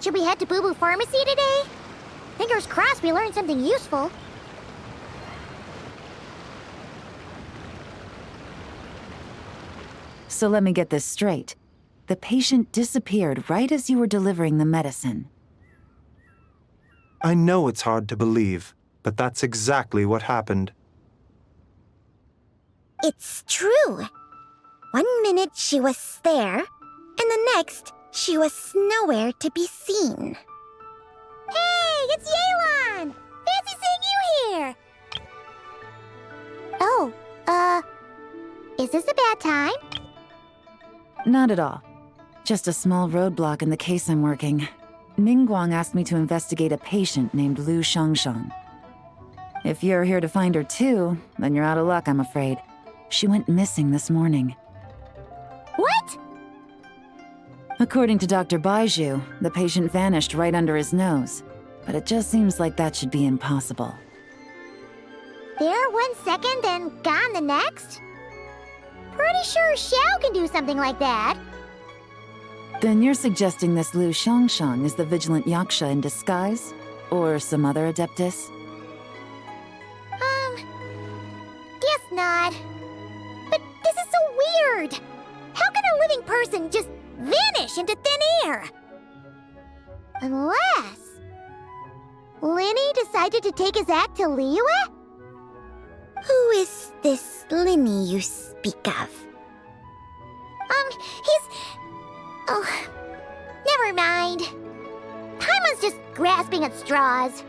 Should we head to Boo Boo Pharmacy today? Fingers crossed we learn something useful. So let me get this straight. The patient disappeared right as you were delivering the medicine. I know it's hard to believe, but that's exactly what happened. It's true. 1 minute she was there, and the next she was nowhere to be seen. Hey, it's Yelan! Fancy seeing you here! Oh, is this a bad time? Not at all. Just a small roadblock in the case I'm working. Ningguang asked me to investigate a patient named Lu Shangshang. If you're here to find her too, then you're out of luck, I'm afraid. She went missing this morning. What? According to Dr. Baiju, the patient vanished right under his nose. But it just seems like that should be impossible. There 1 second, then gone the next? Pretty sure Xiao can do something like that. Then you're suggesting this Lu Shangshang is the vigilant Yaksha in disguise? Or some other adeptus? Guess not. But this is so weird. How can a living person just vanish into thin air? Unless Linny decided to take his act to Liyue? Who is this Linny you speak of? He's... Oh, never mind. Paimon's just grasping at straws.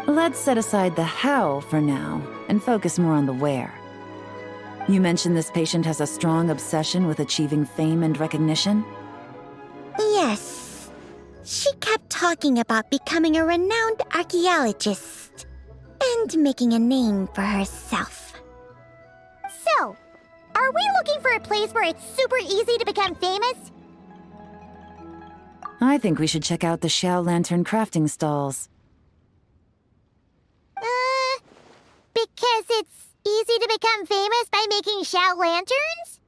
Let's set aside the how for now, and focus more on the where. You mentioned this patient has a strong obsession with achieving fame and recognition? Yes. She kept talking about becoming a renowned archaeologist and making a name for herself. So, are we looking for a place where it's super easy to become famous? I think we should check out the Xiao Lantern crafting stalls. Because it's easy to become famous by making Xiao lanterns?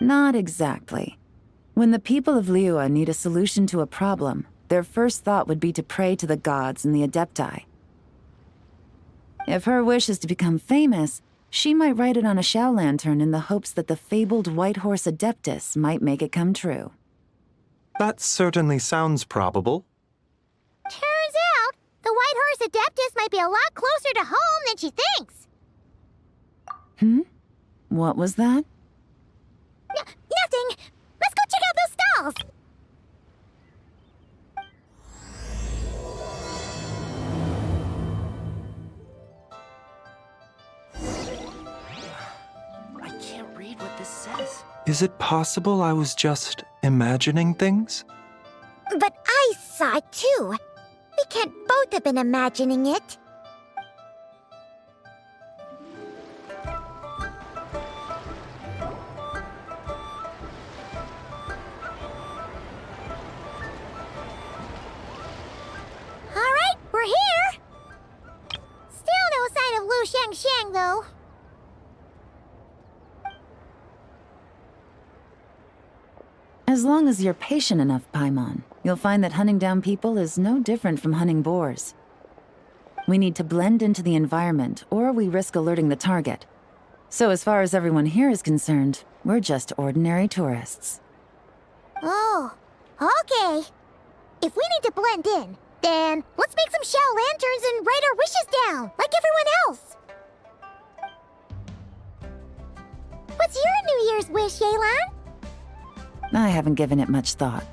Not exactly. When the people of Liyue need a solution to a problem, their first thought would be to pray to the gods and the Adepti. If her wish is to become famous, she might write it on a Xiao lantern in the hopes that the fabled White Horse Adeptus might make it come true. That certainly sounds probable. Turns out, the White Horse Adeptus might be a lot closer to home than she thinks. What was that? Nothing. Let's go check out those stalls. I can't read what this says. Is it possible I was just imagining things? But I saw it too. We can't both have been imagining it. Alright, we're here! Still no sign of Lu Shangshang, though. As long as you're patient enough, Paimon, you'll find that hunting down people is no different from hunting boars. We need to blend into the environment, or we risk alerting the target. So as far as everyone here is concerned, we're just ordinary tourists. Oh, okay. If we need to blend in, then let's make some Xiao lanterns and write our wishes down, like everyone else. What's your New Year's wish, Yelan? I haven't given it much thought.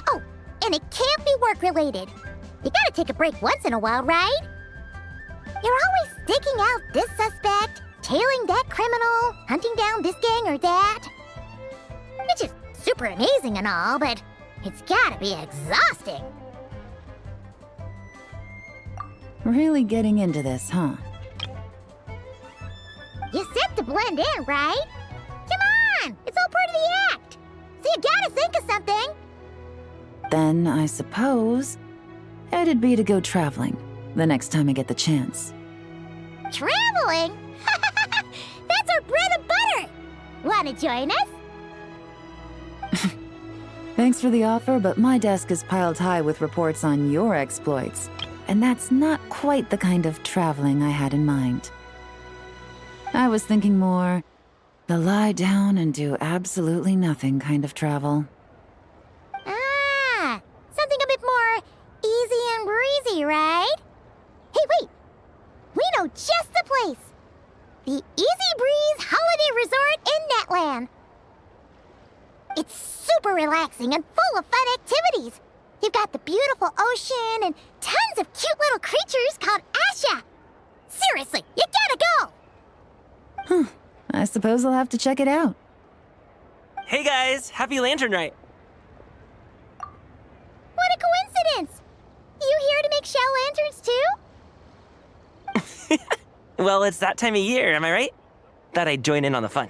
Oh, and it can't be work-related. You gotta take a break once in a while, right? You're always staking out this suspect, tailing that criminal, hunting down this gang or that. Which is super amazing and all, but it's gotta be exhausting. Really getting into this, huh? You said to blend in, right? Come on! It's all part of the act! So you gotta think of something! Then, I suppose, it'd be to go traveling, the next time I get the chance. Traveling? That's our bread and butter! Wanna join us? Thanks for the offer, but my desk is piled high with reports on your exploits. And that's not quite the kind of traveling I had in mind. I was thinking more the lie down and do absolutely nothing kind of travel. Ah, something a bit more easy and breezy, right? Hey, wait! We know just the place! The Easy Breeze Holiday Resort in Netland. It's super relaxing and full of fun activities. You've got the beautiful ocean and tons of cute little creatures called Asha. Seriously, you gotta go! I suppose I'll have to check it out. Hey guys, happy Lanternlit! What a coincidence! You here to make shell lanterns too? Well, it's that time of year, am I right? Thought I'd join in on the fun.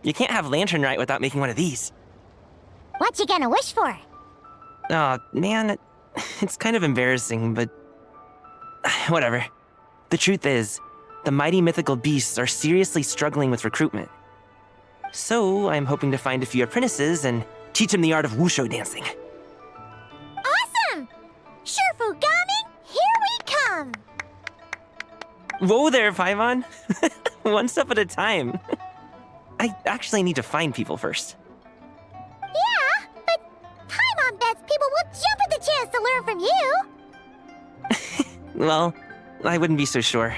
You can't have Lanternlit without making one of these. What you gonna wish for? Aw, man, it's kind of embarrassing, but... whatever. The truth is, the mighty mythical beasts are seriously struggling with recruitment. So, I'm hoping to find a few apprentices and teach them the art of wushu dancing. Awesome! Sherfu Gaming, here we come! Whoa there, Paimon! One step at a time. I actually need to find people first. Yeah, but Paimon bets people will jump at the chance to learn from you! Well, I wouldn't be so sure.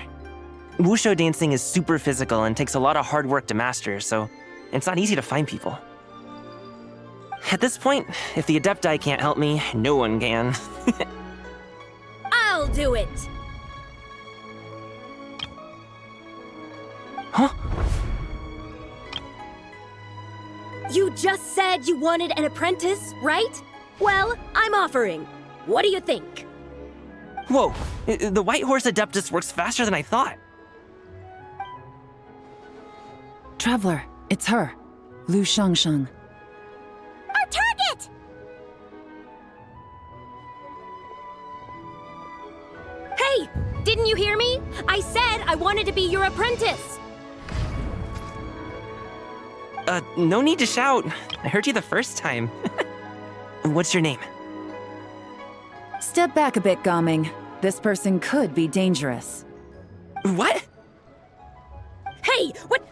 Wushu dancing is super physical and takes a lot of hard work to master, so it's not easy to find people. At this point, if the Adepti can't help me, no one can. I'll do it! Huh? You just said you wanted an apprentice, right? Well, I'm offering. What do you think? Whoa, the White Horse Adeptus works faster than I thought. Traveler, it's her. Lu Shangsheng. Our target! Hey! Didn't you hear me? I said I wanted to be your apprentice! No need to shout. I heard you the first time. What's your name? Step back a bit, Gaming. This person could be dangerous. What? Hey! What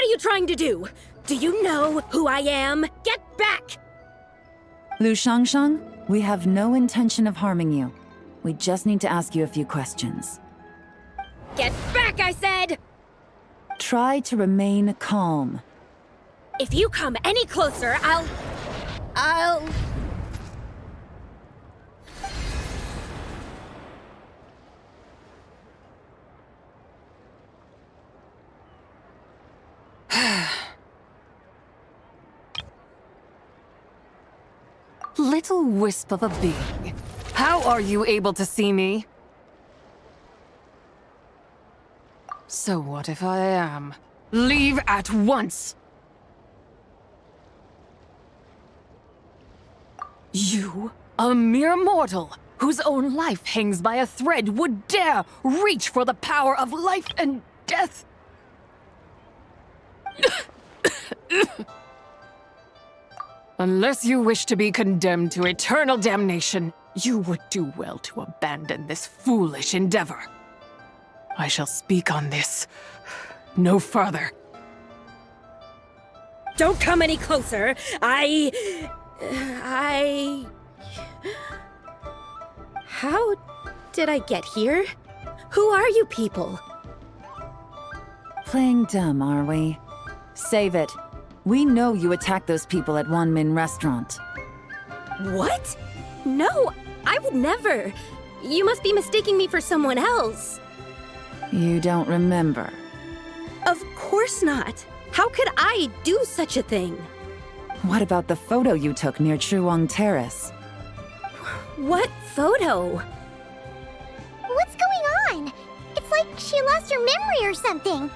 are you trying to do? Do you know who I am? Get back! Lu Shangsheng, we have no intention of harming you. We just need to ask you a few questions. Get back, I said! Try to remain calm. If you come any closer, I'll... Little wisp of a being. How are you able to see me? So what if I am? Leave at once! You, a mere mortal, whose own life hangs by a thread, would dare reach for the power of life and death? Unless you wish to be condemned to eternal damnation, you would do well to abandon this foolish endeavor. I shall speak on this no further. Don't come any closer. How did I get here? Who are you people? Playing dumb, are we? Save it. We know you attacked those people at Wanmin Restaurant. What? No, I would never. You must be mistaking me for someone else. You don't remember. Of course not. How could I do such a thing? What about the photo you took near Truong Terrace? What photo? What's going on? It's like she lost her memory or something.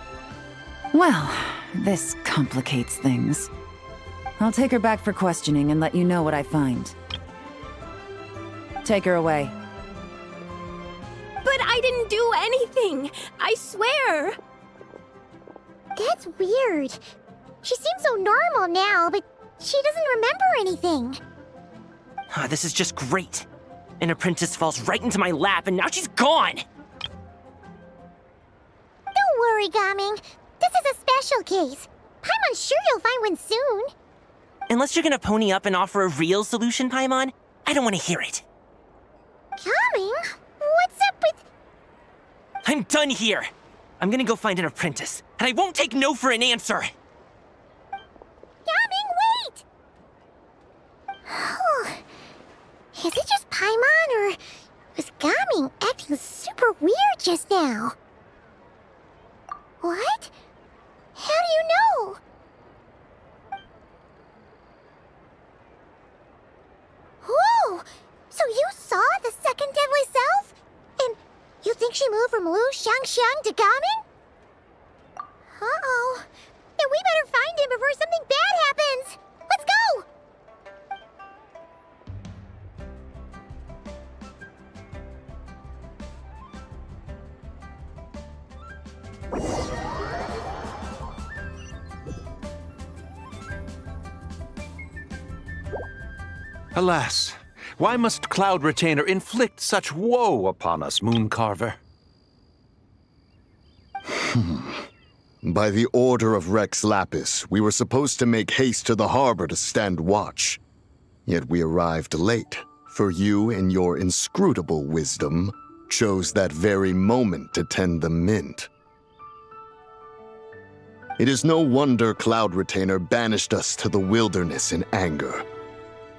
Well, this complicates things. I'll take her back for questioning and let you know what I find. Take her away. But I didn't do anything. I swear. That's weird. She seems so normal now, but she doesn't remember anything. This is just great. An apprentice falls right into my lap, and now she's gone! Don't worry, Gaming. This is a special case. Paimon's sure you'll find one soon. Unless you're gonna pony up and offer a real solution, Paimon, I don't want to hear it. Gaming? What's up with... I'm done here. I'm gonna go find an apprentice, and I won't take no for an answer. Gaming, wait! Is it just Paimon, or was Gaming acting super weird just now? What? How do you know? Whoa! So you saw the second deadly self? And you think she moved from Lu Xiangxiang to Gaming? Uh-oh. Then we better find him before something bad happens! Let's go! Alas, why must Cloud Retainer inflict such woe upon us, Mooncarver? By the order of Rex Lapis, we were supposed to make haste to the harbor to stand watch. Yet we arrived late, for you, in your inscrutable wisdom, chose that very moment to tend the mint. It is no wonder Cloud Retainer banished us to the wilderness in anger.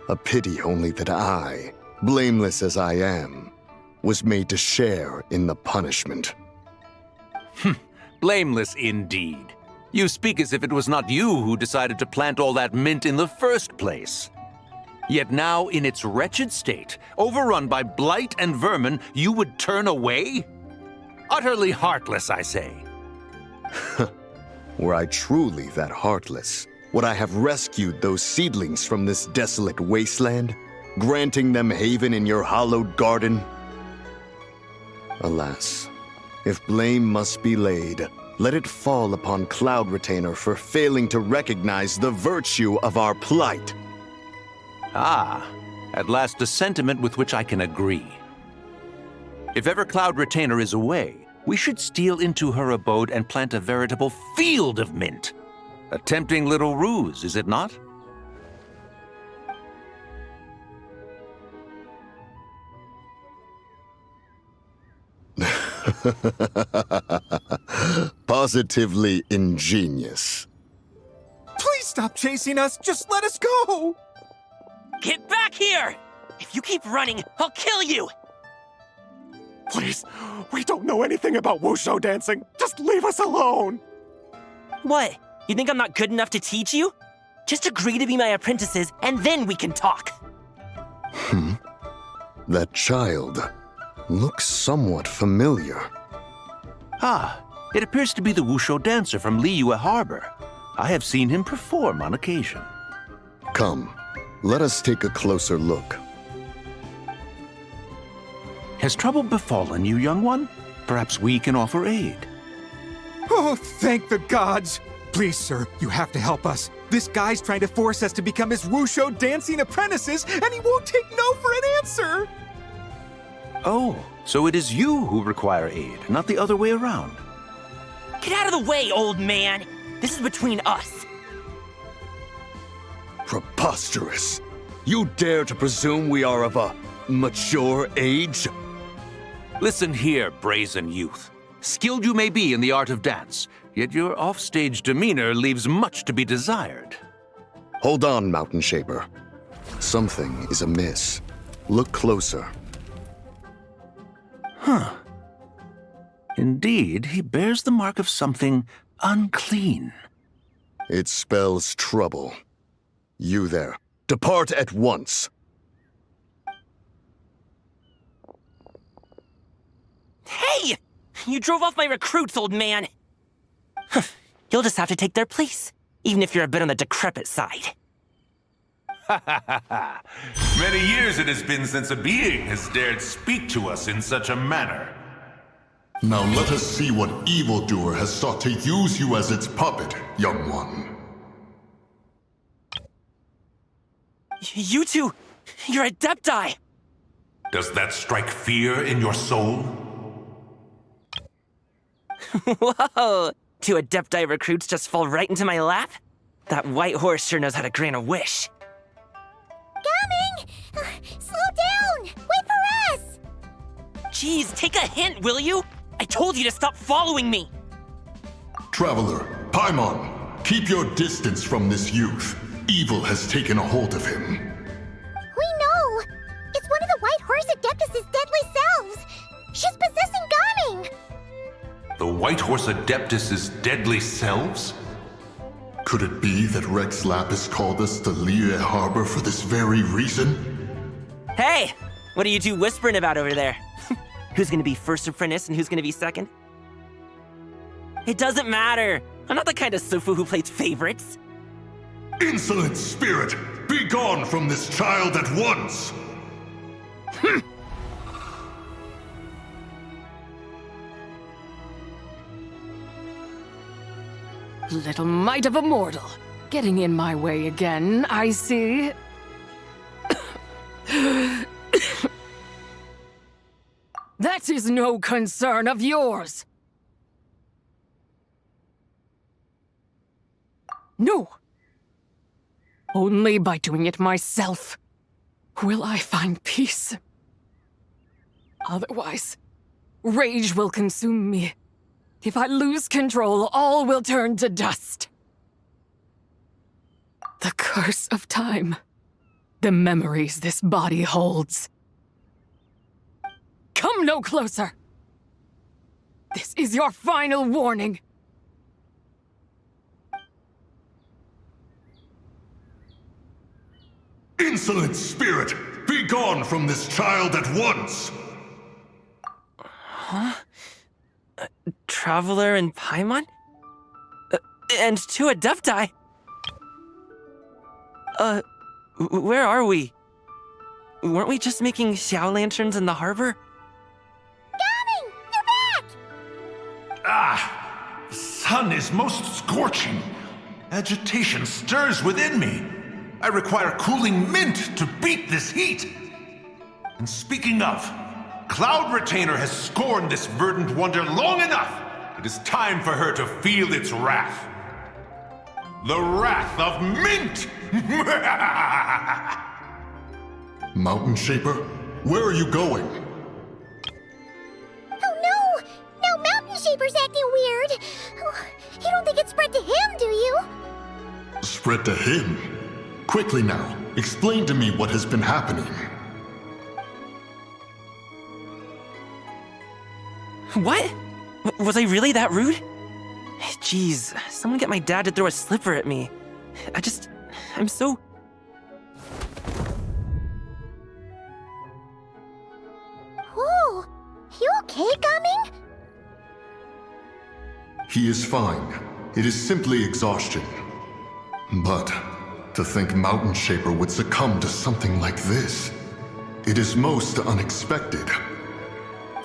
A pity only that I, blameless as I am, was made to share in the punishment. Blameless indeed. You speak as if it was not you who decided to plant all that mint in the first place. Yet now, in its wretched state, overrun by blight and vermin, you would turn away? Utterly heartless, I say. Were I truly that heartless, would I have rescued those seedlings from this desolate wasteland, granting them haven in your hallowed garden? Alas, if blame must be laid, let it fall upon Cloud Retainer for failing to recognize the virtue of our plight. Ah, at last a sentiment with which I can agree. If ever Cloud Retainer is away, we should steal into her abode and plant a veritable field of mint. A tempting little ruse, is it not? Positively ingenious. Please stop chasing us! Just let us go! Get back here! If you keep running, I'll kill you! Please, we don't know anything about wushu dancing. Just leave us alone! What? You think I'm not good enough to teach you? Just agree to be my apprentices, and then we can talk. That child looks somewhat familiar. Ah, it appears to be the wushu dancer from Liyue Harbor. I have seen him perform on occasion. Come, let us take a closer look. Has trouble befallen you, young one? Perhaps we can offer aid. Oh, thank the gods! Please, sir, you have to help us. This guy's trying to force us to become his wushu dancing apprentices, and he won't take no for an answer! Oh, so it is you who require aid, not the other way around. Get out of the way, old man! This is between us. Preposterous! You dare to presume we are of a mature age? Listen here, brazen youth. Skilled you may be in the art of dance, yet your offstage demeanor leaves much to be desired. Hold on, Mountain Shaper. Something is amiss. Look closer. Huh. Indeed, he bears the mark of something unclean. It spells trouble. You there, depart at once. Hey! You drove off my recruits, old man! You'll just have to take their place, even if you're a bit on the decrepit side. Many years it has been since a being has dared speak to us in such a manner. Now let us see what evildoer has sought to use you as its puppet, young one. You two, You're Adepti! Does that strike fear in your soul? Whoa! 2 Adepti recruits just fall right into my lap? That white horse sure knows how to grant a wish. Coming! Slow down! Wait for us! Jeez, take a hint, will you? I told you to stop following me! Traveler, Paimon, keep your distance from this youth. Evil has taken a hold of him. We know! It's one of the White Horse Adeptus' deadly selves! She's possessing Gaming! The White Horse Adeptus' deadly selves? Could it be that Rex Lapis called us to Liyue Harbor for this very reason? Hey! What are you two whispering about over there? Who's gonna be first apprentice and who's gonna be second? It doesn't matter! I'm not the kind of Sufu who plays favorites! Insolent spirit! Be gone from this child at once! Little mite of a mortal. Getting in my way again, I see. That is no concern of yours. No. Only by doing it myself will I find peace. Otherwise, rage will consume me. If I lose control, all will turn to dust. The curse of time. The memories this body holds. Come no closer! This is your final warning. Insolent spirit! Be gone from this child at once! Huh? Traveler and Paimon? And 2 Adepti? Where are we? Weren't we just making Xiao lanterns in the harbor? Gaming! You're back! Ah! The sun is most scorching. Agitation stirs within me. I require cooling mint to beat this heat. And speaking of, Cloud Retainer has scorned this verdant wonder long enough. It is time for her to feel its wrath. The wrath of mint! Mountain Shaper, where are you going? Oh no! Now Mountain Shaper's acting weird! You don't think it spread to him, do you? Spread to him? Quickly now, explain to me what has been happening. What? Was I really that rude? Jeez, someone get my dad to throw a slipper at me. I'm so... Whoa! You okay, Gaming? He is fine. It is simply exhaustion. But to think Mountain Shaper would succumb to something like this, it is most unexpected.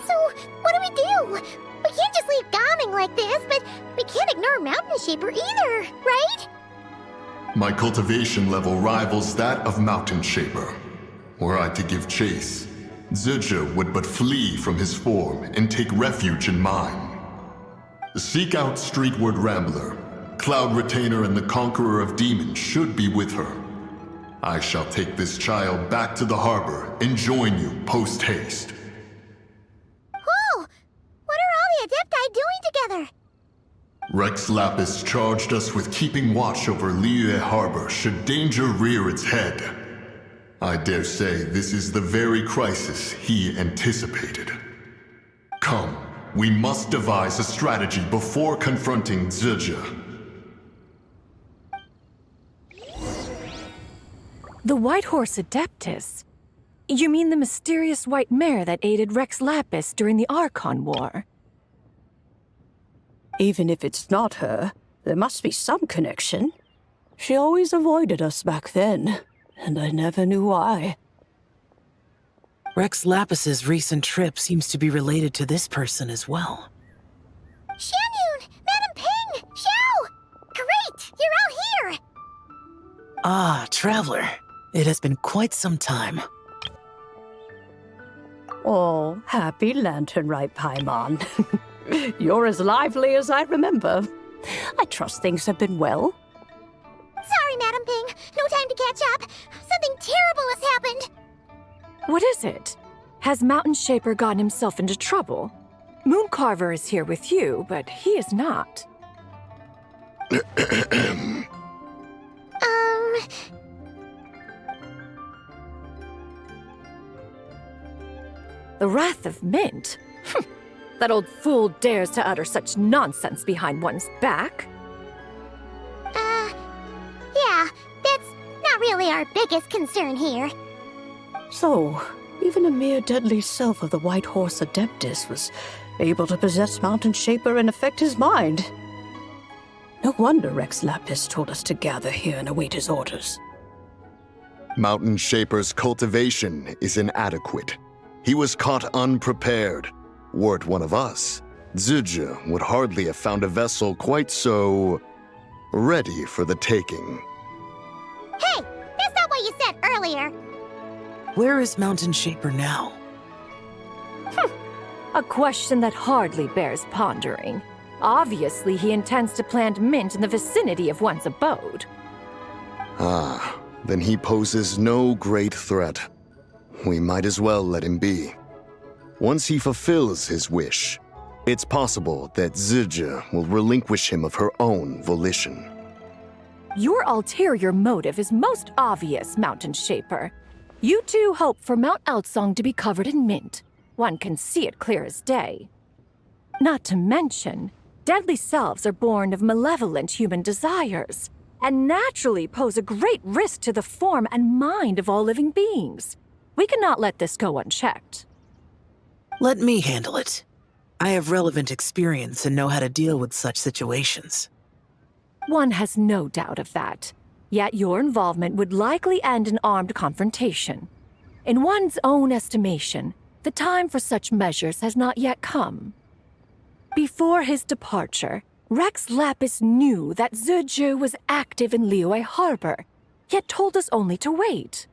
So, what do we do? We can't just leave Gaming like this, but we can't ignore Mountain Shaper either, right? My cultivation level rivals that of Mountain Shaper. Were I to give chase, Zizha would but flee from his form and take refuge in mine. Seek out Streetward Rambler. Cloud Retainer and the Conqueror of Demons should be with her. I shall take this child back to the harbor and join you post-haste. Whoa! What are all the Adepti doing together? Rex Lapis charged us with keeping watch over Liyue Harbor should danger rear its head. I dare say this is the very crisis he anticipated. Come, we must devise a strategy before confronting Zizha. The White Horse Adeptus? You mean the mysterious white mare that aided Rex Lapis during the Archon War? Even if it's not her, there must be some connection. She always avoided us back then, and I never knew why. Rex Lapis's recent trip seems to be related to this person as well. Xianyun! Madam Ping! Xiao! Great! You're all here! Ah, Traveler. It has been quite some time. Oh, happy Lanternlit Paimon. You're as lively as I remember. I trust things have been well. Sorry, Madam Ping. No time to catch up. Something terrible has happened. What is it? Has Mountain Shaper gotten himself into trouble? Mooncarver is here with you, but he is not. The Wrath of Mint? That old fool dares to utter such nonsense behind one's back. Yeah, that's not really our biggest concern here. So, even a mere deadly self of the White Horse Adeptus was able to possess Mountain Shaper and affect his mind. No wonder Rex Lapis told us to gather here and await his orders. Mountain Shaper's cultivation is inadequate. He was caught unprepared. Were it one of us, Zizha would hardly have found a vessel quite so ready for the taking. Hey, that's not what you said earlier. Where is Mountain Shaper now? A question that hardly bears pondering. Obviously, he intends to plant mint in the vicinity of one's abode. Ah, then he poses no great threat. We might as well let him be. Once he fulfills his wish, it's possible that Zizha will relinquish him of her own volition. Your ulterior motive is most obvious, Mountain Shaper. You two hope for Mount Outsong to be covered in mint. One can see it clear as day. Not to mention, deadly selves are born of malevolent human desires, and naturally pose a great risk to the form and mind of all living beings. We cannot let this go unchecked. Let me handle it. I have relevant experience and know how to deal with such situations. One has no doubt of that. Yet your involvement would likely end in armed confrontation. In one's own estimation, the time for such measures has not yet come. Before his departure, Rex Lapis knew that Zizha was active in Liyue Harbor, yet told us only to wait.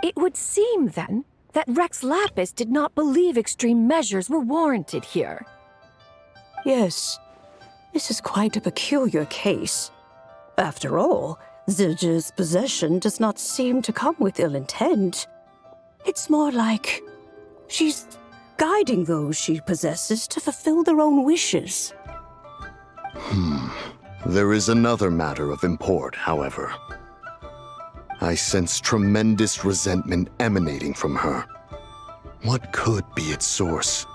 It would seem, then, that Rex Lapis did not believe extreme measures were warranted here. Yes, this is quite a peculiar case. After all, Zizha's possession does not seem to come with ill intent. It's more like she's guiding those she possesses to fulfill their own wishes. There is another matter of import, however. I sense tremendous resentment emanating from her. What could be its source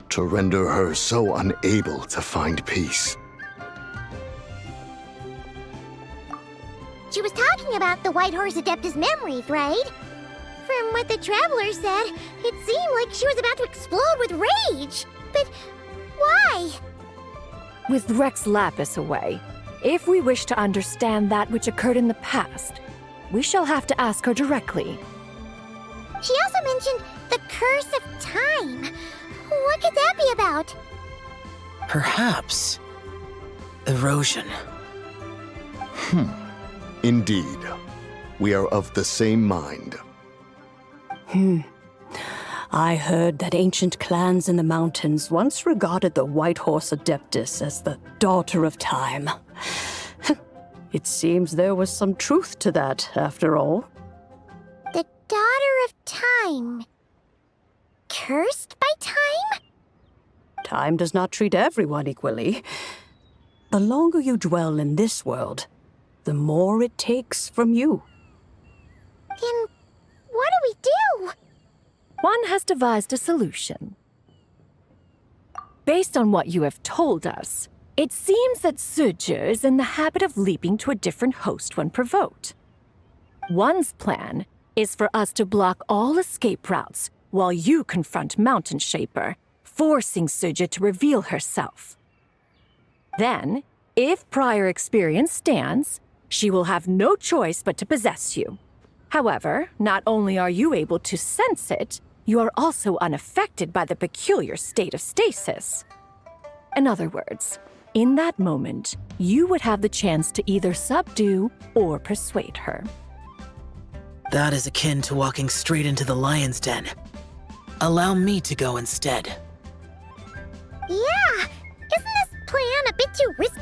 to render her so unable to find peace? She was talking about the White Horse Adeptus memories, right? From what the Traveler said, it seemed like she was about to explode with rage. But why? With Rex Lapis away, if we wish to understand that which occurred in the past, we shall have to ask her directly. She also mentioned the Curse of Time. What could that be about? Perhaps erosion. Indeed. We are of the same mind. I heard that ancient clans in the mountains once regarded the White Horse Adeptus as the daughter of time. It seems there was some truth to that, after all. The Daughter of Time. Cursed by time? Time does not treat everyone equally. The longer you dwell in this world, the more it takes from you. Then what do we do? One has devised a solution. Based on what you have told us, it seems that Zizha is in the habit of leaping to a different host when provoked. One's plan is for us to block all escape routes while you confront Mountain Shaper, forcing Zizha to reveal herself. Then, if prior experience stands, she will have no choice but to possess you. However, not only are you able to sense it, you are also unaffected by the peculiar state of stasis. In other words, in that moment, you would have the chance to either subdue or persuade her. That is akin to walking straight into the lion's den. Allow me to go instead. Yeah, isn't this plan a bit too risky?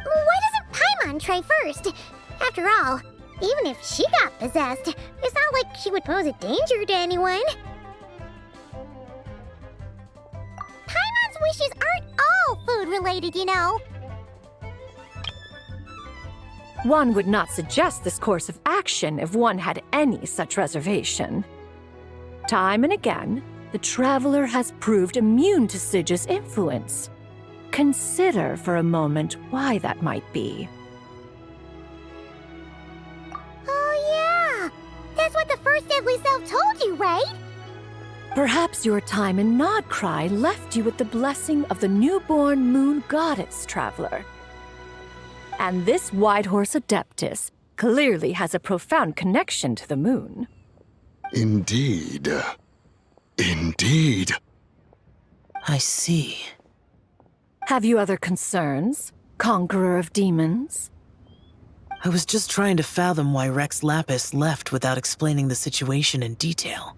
Why doesn't Paimon try first? After all, even if she got possessed, it's not like she would pose a danger to anyone. Paimon's wishes aren't all food-related, you know. One would not suggest this course of action if one had any such reservation. Time and again, the Traveler has proved immune to Sidge's influence. Consider for a moment why that might be. Oh yeah, that's what the first Deadly Self told you, right? Perhaps your time in Nodcry left you with the blessing of the newborn moon goddess, Traveler. And this Whitehorse Adeptus clearly has a profound connection to the moon. Indeed. Indeed. I see. Have you other concerns, Conqueror of Demons? I was just trying to fathom why Rex Lapis left without explaining the situation in detail.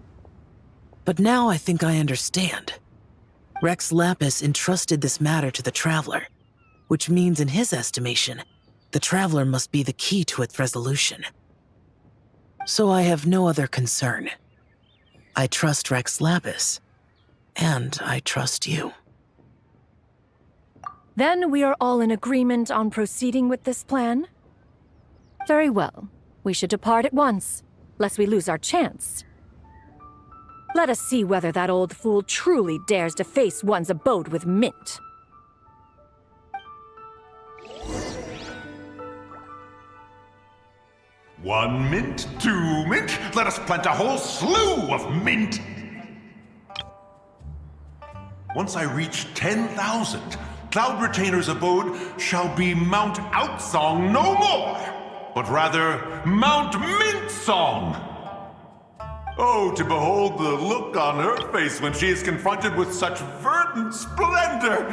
But now I think I understand. Rex Lapis entrusted this matter to the Traveler, which means in his estimation, the Traveler must be the key to its resolution. So I have no other concern. I trust Rex Lapis, and I trust you. Then we are all in agreement on proceeding with this plan? Very well. We should depart at once, lest we lose our chance. Let us see whether that old fool truly dares to face one's abode with Mint. One mint, 2 mint, let us plant a whole slew of mint! Once I reach 10,000, Cloud Retainer's abode shall be Mount Outsong no more, but rather Mount Mint Song! Oh, to behold the look on her face when she is confronted with such verdant splendor!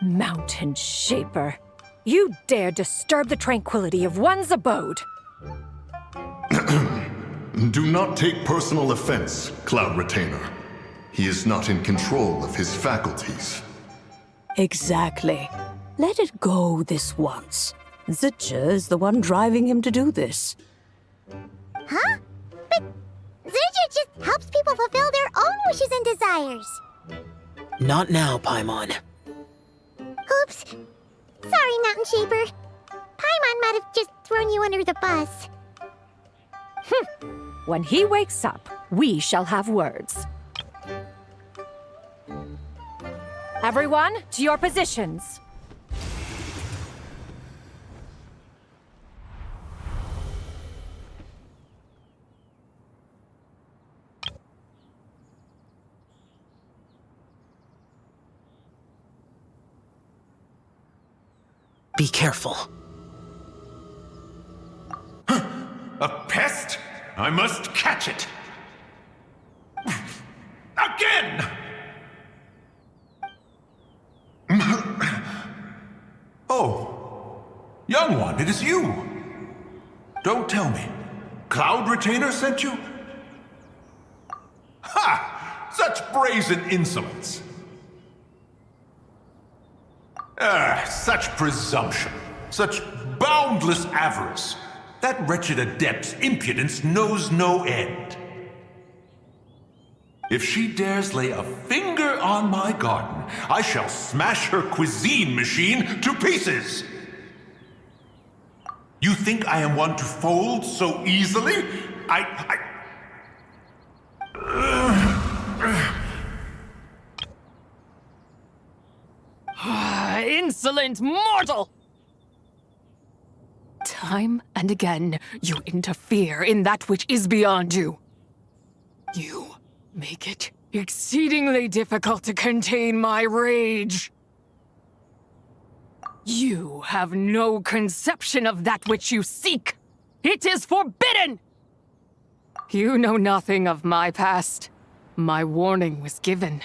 Mountain Shaper, you dare disturb the tranquility of one's abode! Do not take personal offense, Cloud Retainer. He is not in control of his faculties. Exactly. Let it go this once. Zidja is the one driving him to do this. Huh? But Zidja just helps people fulfill their own wishes and desires. Not now, Paimon. Oops. Sorry, Mountain Shaper. Paimon might have just thrown you under the bus. When he wakes up, we shall have words. Everyone, to your positions. Be careful. A pest? I must catch it! Again! Oh, young one, it is you. Don't tell me. Cloud Retainer sent you? Ha! Such brazen insolence. Such presumption. Such boundless avarice. That wretched adept's impudence knows no end. If she dares lay a finger on my garden, I shall smash her cuisine machine to pieces! You think I am one to fold so easily? Insolent mortal! Time and again, you interfere in that which is beyond you. You make it exceedingly difficult to contain my rage. You have no conception of that which you seek. It is forbidden! You know nothing of my past. My warning was given.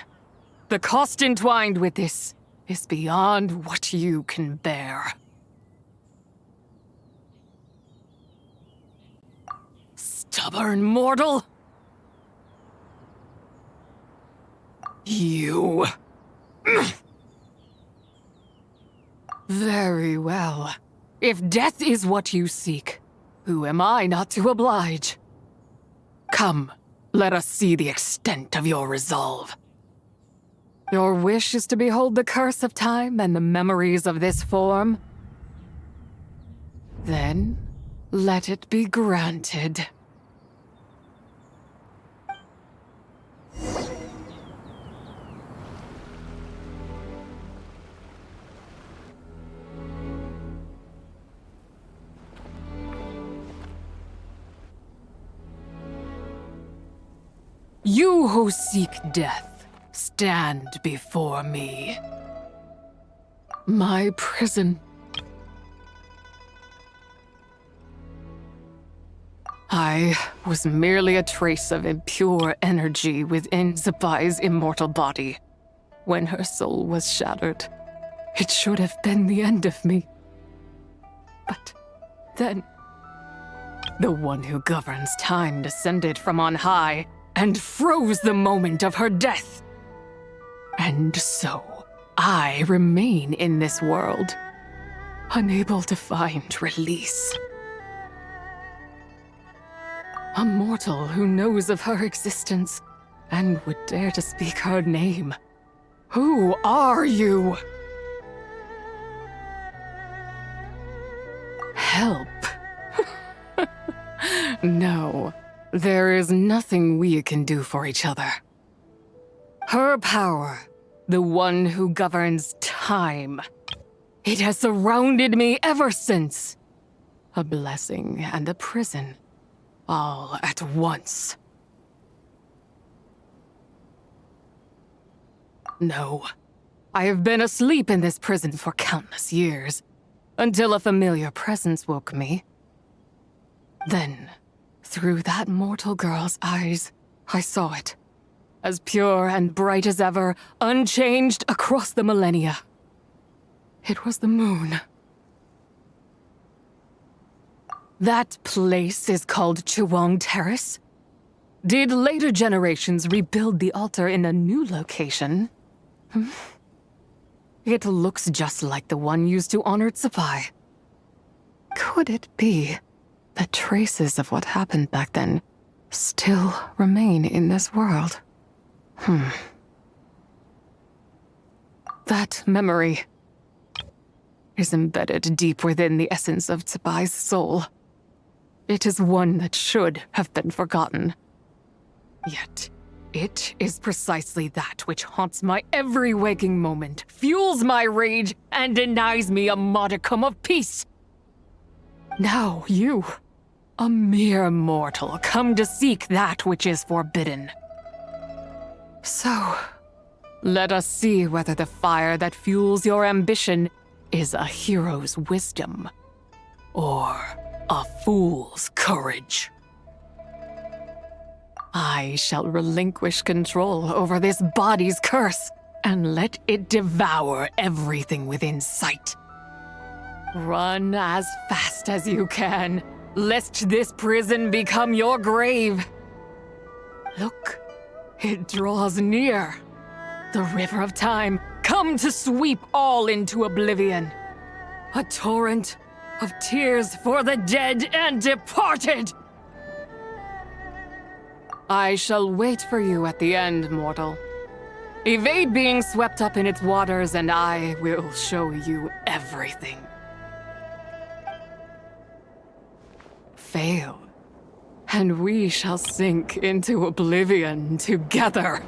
The cost entwined with this is beyond what you can bear. Stubborn mortal! You... Very well. If death is what you seek, who am I not to oblige? Come, let us see the extent of your resolve. Your wish is to behold the curse of time and the memories of this form? Then, let it be granted. You who seek death, stand before me. My prison. I was merely a trace of impure energy within Zapai's immortal body. When her soul was shattered, it should have been the end of me. But then, the one who governs time descended from on high and froze the moment of her death. And so, I remain in this world, unable to find release. A mortal who knows of her existence and would dare to speak her name. Who are you? Help. No. There is nothing we can do for each other. Her power, the one who governs time, it has surrounded me ever since. A blessing and a prison, all at once. No, I have been asleep in this prison for countless years, until a familiar presence woke me. Then, through that mortal girl's eyes, I saw it. As pure and bright as ever, unchanged across the millennia. It was the moon. That place is called Chuang Terrace. Did later generations rebuild the altar in a new location? It looks just like the one used to honor Zapai. Could it be that traces of what happened back then still remain in this world? That memory is embedded deep within the essence of Zapai's soul. It is one that should have been forgotten. Yet, it is precisely that which haunts my every waking moment, fuels my rage, and denies me a modicum of peace. Now you, a mere mortal, come to seek that which is forbidden. So, let us see whether the fire that fuels your ambition is a hero's wisdom, or a fool's courage. I shall relinquish control over this body's curse, and let it devour everything within sight. Run as fast as you can, lest this prison become your grave. Look, it draws near. The river of time, come to sweep all into oblivion. A torrent of tears for the dead and departed. I shall wait for you at the end, mortal. Evade being swept up in its waters, and I will show you everything. Fail, and we shall sink into oblivion together.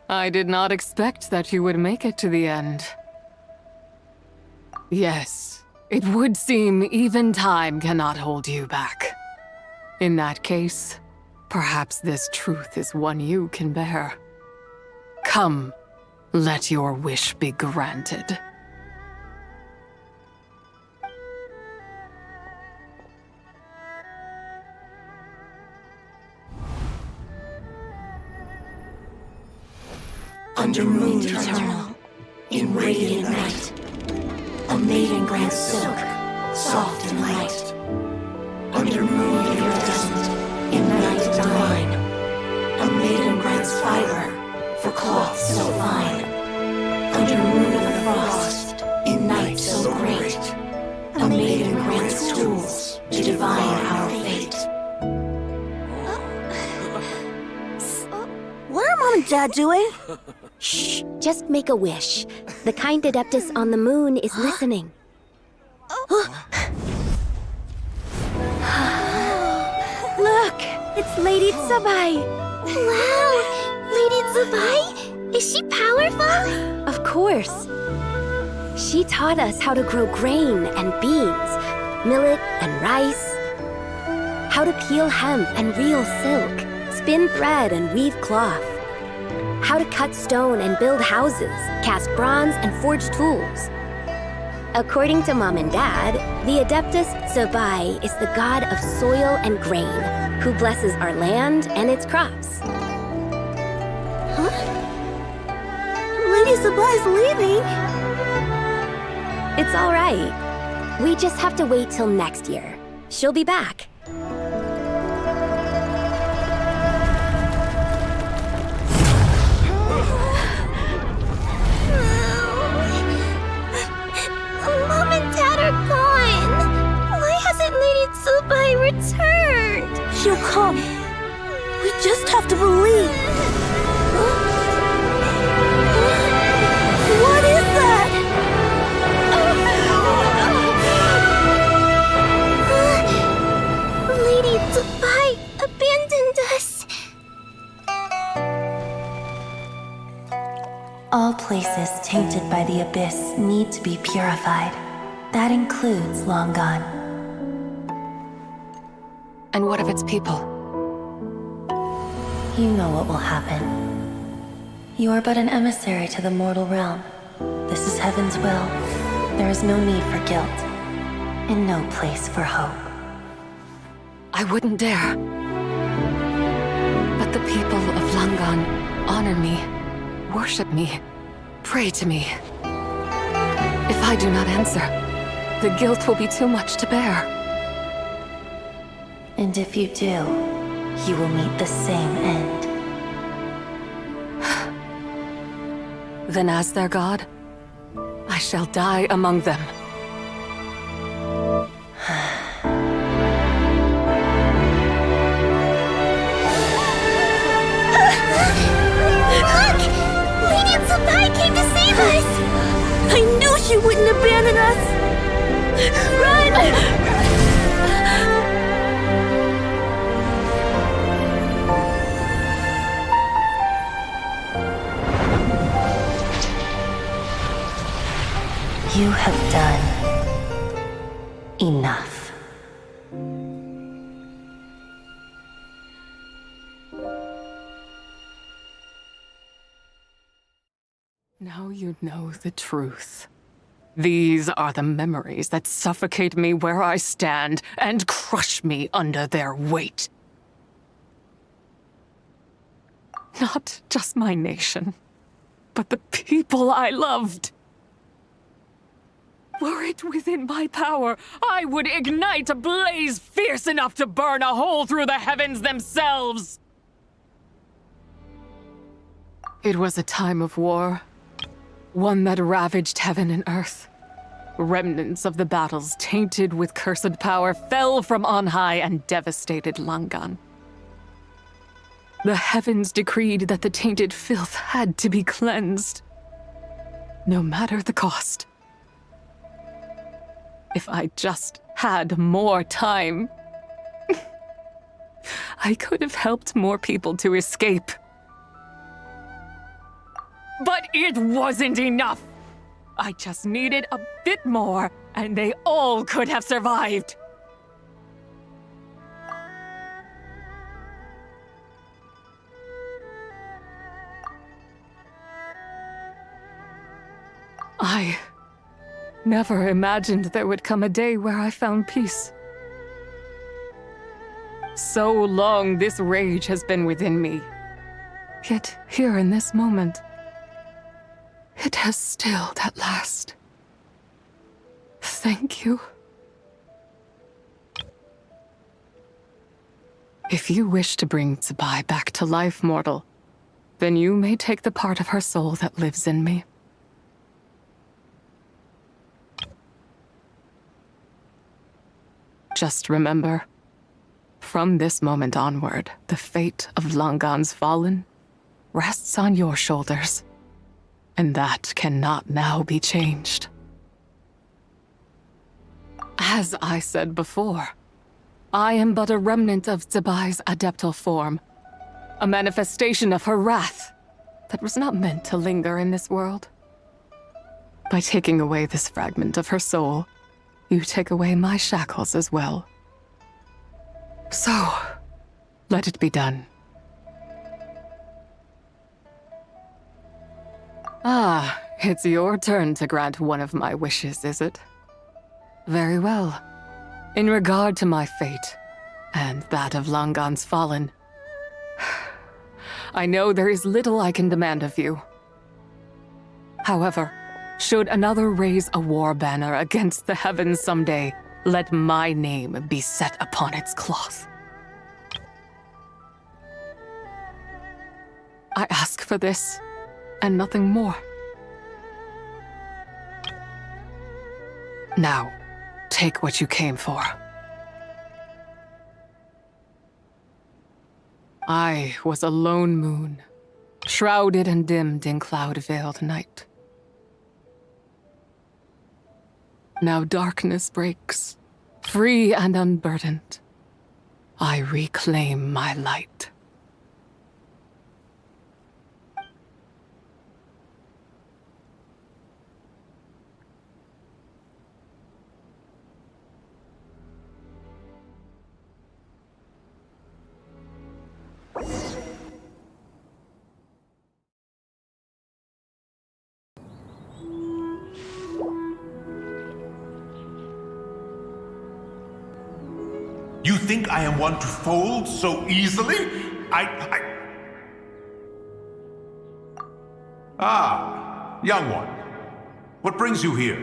I did not expect that you would make it to the end. Yes, it would seem even time cannot hold you back. In that case, perhaps this truth is one you can bear. Come, let your wish be granted. Under moon eternal, in radiant night, a maiden grants silk, soft and light. Under moon iridescent, in night divine, a maiden grants fiber for cloth so fine. Under moon of the frost, in night so great, a maiden grants tools to divine our fate. What are Mom and Dad doing? Shh, just make a wish. The kind Adeptus on the moon is listening. Look, it's Lady Tsubai. Wow, Lady Tsubai? Is she powerful? Of course. She taught us how to grow grain and beans, millet and rice, how to peel hemp and reel silk, spin thread and weave cloth, how to cut stone and build houses, cast bronze and forge tools. According to Mom and Dad, the Adeptus Tsubai is the god of soil and grain, who blesses our land and its crops. Huh? Lady Tsubai's leaving? It's all right. We just have to wait till next year. She'll be back. Mom and Dad are gone. Why hasn't Lady Tsubai returned? She'll come. We just have to believe. What is that? Lady Tsubai abandoned us. All places tainted by the abyss need to be purified. That includes Long Gone. And what of its people? You know what will happen. You are but an emissary to the mortal realm. This is Heaven's will. There is no need for guilt, and no place for hope. I wouldn't dare. But the people of Langan honor me, worship me, pray to me. If I do not answer, the guilt will be too much to bear. And if you do, you will meet the same end. Then as their god, I shall die among them. Look! Lady Tsubai came to save us! I knew she wouldn't abandon us! Run! You have done enough. Now you know the truth. These are the memories that suffocate me where I stand and crush me under their weight. Not just my nation, but the people I loved. Were it within my power, I would ignite a blaze fierce enough to burn a hole through the heavens themselves. It was a time of war, one that ravaged heaven and earth. Remnants of the battles tainted with cursed power fell from on high and devastated Langan. The heavens decreed that the tainted filth had to be cleansed, no matter the cost. If I just had more time, I could have helped more people to escape. But it wasn't enough! I just needed a bit more, and they all could have survived. I never imagined there would come a day where I found peace. So long this rage has been within me. Yet here in this moment, it has stilled at last. Thank you. If you wish to bring Zibai back to life, mortal, then you may take the part of her soul that lives in me. Just remember, from this moment onward, the fate of Langan's fallen rests on your shoulders, and that cannot now be changed. As I said before, I am but a remnant of Zibai's adeptal form, a manifestation of her wrath that was not meant to linger in this world. By taking away this fragment of her soul, you take away my shackles as well. So, let it be done. Ah, it's your turn to grant one of my wishes, is it? Very well. In regard to my fate, and that of Langan's fallen, I know there is little I can demand of you. However, should another raise a war banner against the heavens someday, let my name be set upon its cloth. I ask for this, and nothing more. Now, take what you came for. I was a lone moon, shrouded and dimmed in cloud-veiled night. Now darkness breaks, free and unburdened. I reclaim my light. You think I am one to fold so easily? Ah, young one. What brings you here?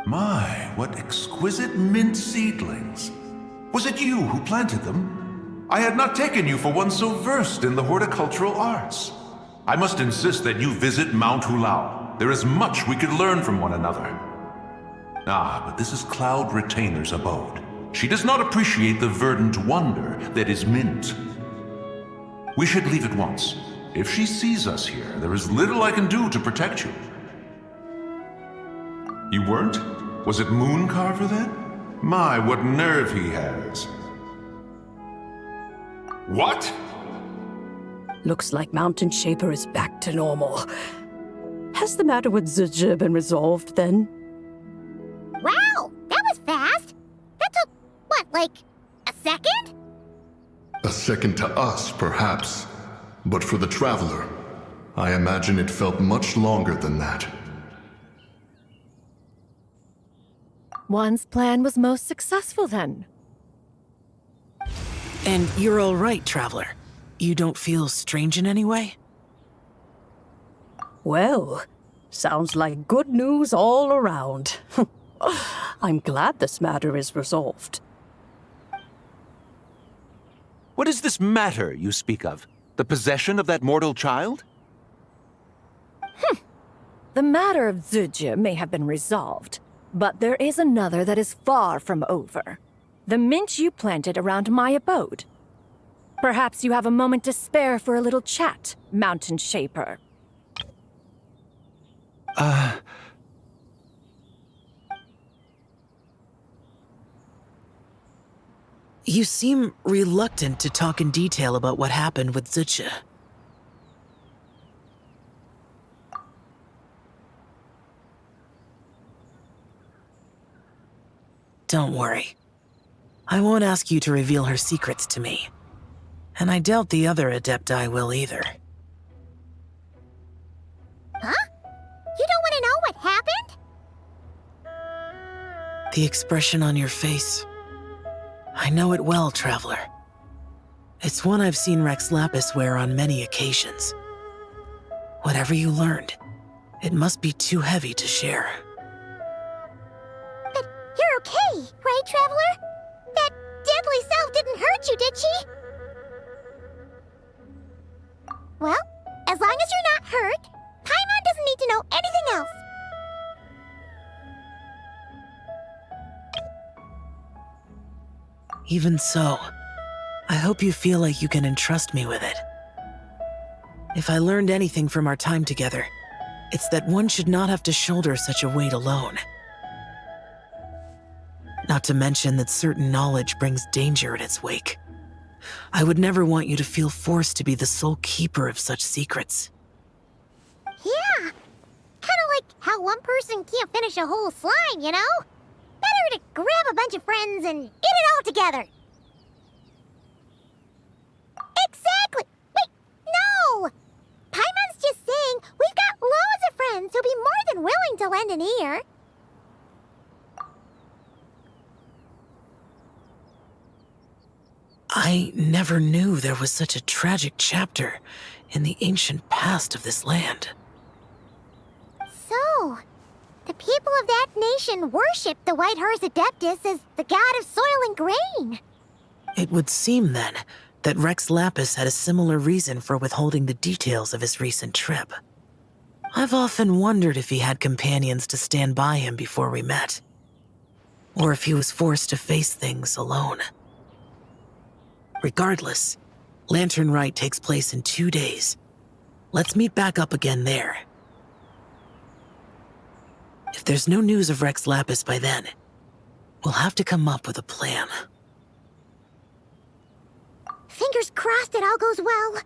My, what exquisite mint seedlings. Was it you who planted them? I had not taken you for one so versed in the horticultural arts. I must insist that you visit Mount Hulao. There is much we could learn from one another. Ah, but this is Cloud Retainer's abode. She does not appreciate the verdant wonder that is mint. We should leave at once. If she sees us here, there is little I can do to protect you. You weren't? Was it Mooncarver then? My, what nerve he has. What? Looks like Mountain Shaper is back to normal. Has the matter with Zizhi been resolved then? Wow, that was fast. That took, what, like, a second? A second to us, perhaps. But for the Traveler, I imagine it felt much longer than that. One's plan was most successful then. And you're all right, Traveler. You don't feel strange in any way? Well, sounds like good news all around. I'm glad this matter is resolved. What is this matter you speak of? The possession of that mortal child? The matter of Zizhi may have been resolved, but there is another that is far from over. The mint you planted around my abode. Perhaps you have a moment to spare for a little chat, Mountain Shaper. You seem reluctant to talk in detail about what happened with Zizhi. Don't worry. I won't ask you to reveal her secrets to me. And I doubt the other Adepti will either. Huh? You don't want to know what happened? The expression on your face. I know it well, Traveler. It's one I've seen Rex Lapis wear on many occasions. Whatever you learned, it must be too heavy to share. But you're okay, right, Traveler? That deadly self didn't hurt you, did she? Well, as long as you're not hurt, Paimon doesn't need to know anything else. Even so, I hope you feel like you can entrust me with it. If I learned anything from our time together, it's that one should not have to shoulder such a weight alone. Not to mention that certain knowledge brings danger in its wake. I would never want you to feel forced to be the sole keeper of such secrets. Yeah, kind of like how one person can't finish a whole slime, you know? Better to grab a bunch of friends and eat it all together. Exactly! Wait, no! Paimon's just saying we've got loads of friends who'll be more than willing to lend an ear. I never knew there was such a tragic chapter in the ancient past of this land. So, the people of that nation worship the White Horse Adeptus as the god of soil and grain. It would seem, then, that Rex Lapis had a similar reason for withholding the details of his recent trip. I've often wondered if he had companions to stand by him before we met, or if he was forced to face things alone. Regardless, Lanternlit takes place in 2 days. Let's meet back up again there. If there's no news of Rex Lapis by then, we'll have to come up with a plan. Fingers crossed it all goes well.